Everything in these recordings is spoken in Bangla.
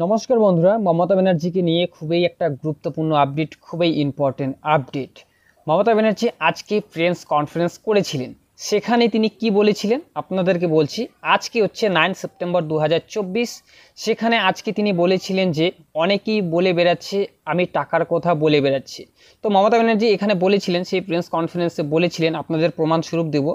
নমস্কার বন্ধুরা, মমতা ব্যানার্জিকে নিয়ে খুবই একটা গুরুত্বপূর্ণ আপডেট, খুবই ইম্পর্টেন্ট আপডেট। মমতা ব্যানার্জি আজকে প্রেস কনফারেন্স করেছিলেন, সেখানে তিনি কি বলেছিলেন আপনাদেরকে বলছি। আজকে হচ্ছে 9 সেপ্টেম্বর 2024। সেখানে আজকে তিনি বলেছিলেন যে অনেকেই বলে বেড়াচ্ছে আমি টাকার কথা বলে বেড়াচ্ছি। তো মমতা ব্যানার্জি এখানে বলেছিলেন, সেই প্রেস কনফারেন্সে বলেছিলেন, আপনাদের প্রমাণস্বরূপ দেব,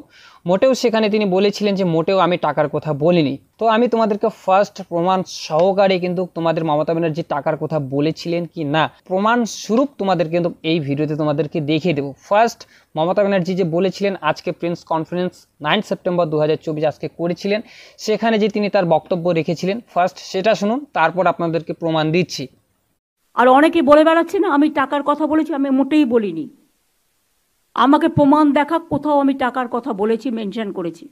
মোটেও সেখানে তিনি বলেছিলেন যে মোটেও আমি টাকার কথা বলিনি। তো আমি তোমাদেরকে ফার্স্ট প্রমাণ সহকারে কিন্তু তোমাদের মমতা ব্যানার্জি টাকার কথা বলেছিলেন কি না প্রমাণ স্বরূপ তোমাদের কিন্তু এই ভিডিওতে তোমাদেরকে দেখিয়ে দেবো। ফার্স্ট মমতা ব্যানার্জি যে বলেছিলেন আজকে প্রেস কনফারেন্স 9 সেপ্টেম্বর 2024 আজকে করেছিলেন, সেখানে যে তিনি তার বক্তব্য রেখেছিলেন, ফার্স্ট সেটা শুনুন, তারপর আপনাদেরকে প্রমাণ দিচ্ছি। আর অনেকে বলে বেড়াচ্ছে না আমি টাকার কথা বলেছি, আমি মোটেই বলিনি। আমাকে প্রমাণ দেখা, কোথাও আমি টাকার কথা বলেছি, মেনশন করেছি।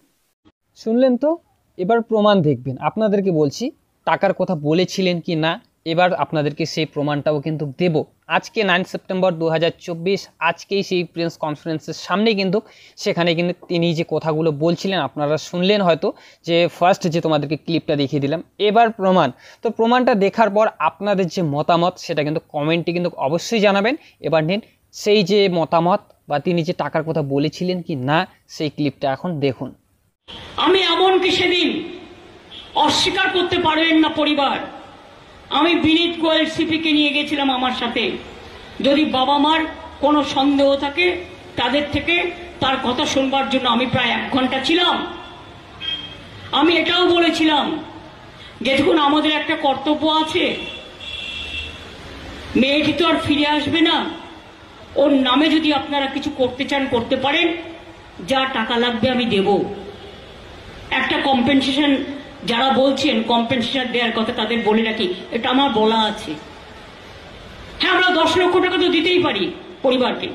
শুনলেন তো, এবার প্রমাণ দেখবেন। আপনাদেরকে বলছি টাকার কথা বলেছিলেন কি না, এবার আপনাদেরকে সেই প্রমাণটাও কিন্তু দেব। আজকে 9 সেপ্টেম্বর 2024 আজকেই সেই প্রেস কনফারেন্সের সামনে কিন্তু সেখানে কিন্তু তিনি যে কথাগুলো বলছিলেন আপনারা শুনলেন হয়তো, যে ফার্স্ট যে তোমাদেরকে ক্লিপটা দেখিয়ে দিলাম। এবার প্রমাণ, তো প্রমাণটা দেখার পর আপনাদের যে মতামত সেটা কিন্তু কমেন্টে কিন্তু অবশ্যই জানাবেন। এবার নিন সেই যে মতামত বা তিনি যে টাকার কথা বলেছিলেন কি না, সেই ক্লিপটা এখন দেখুন। আমি এমনকি সেদিন অস্বীকার করতে পারবেন না পরিবার, আমি বিনীত গোয়েল সিপিকে নিয়ে গেছিলাম আমার সাথে। যদি বাবা মার কোনো সন্দেহ থাকে তাদের থেকে তার কথা শুনবার জন্য আমি প্রায় 1 ঘন্টা ছিলাম। আমি এটাও বলেছিলাম যে দেখুন আমাদের একটা কর্তব্য আছে, মেয়েটি তো আর ফিরে আসবে না, ওর নামে যদি আপনারা কিছু করতে চান করতে পারেন, যা টাকা লাগবে আমি দেব। একটা কম্পেনসেশন, যারা বলছেন কম্পেনসেশন দেওয়ার কথা তাদের বলে রাখি, এটা আমার বলা আছে। হ্যাঁ, আমরা 10 লক্ষ টাকা তো দিতেই পারি পরিবারকে।